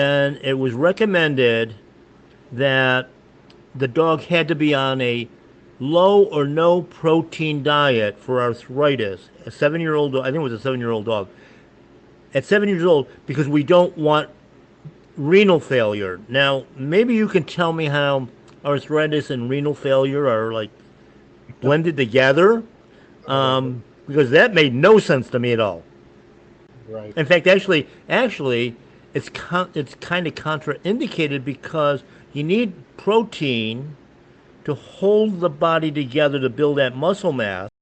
and it was recommended that the dog had to be on a low or no protein diet for arthritis. A 7-year-old, I think it was a 7-year-old dog. At 7 years old, because we don't want renal failure. Now, maybe you can tell me how arthritis and renal failure are like blended together, because that made no sense to me at all. Right. In fact, actually, it's kind of contraindicated because you need protein to hold the body together to build that muscle mass.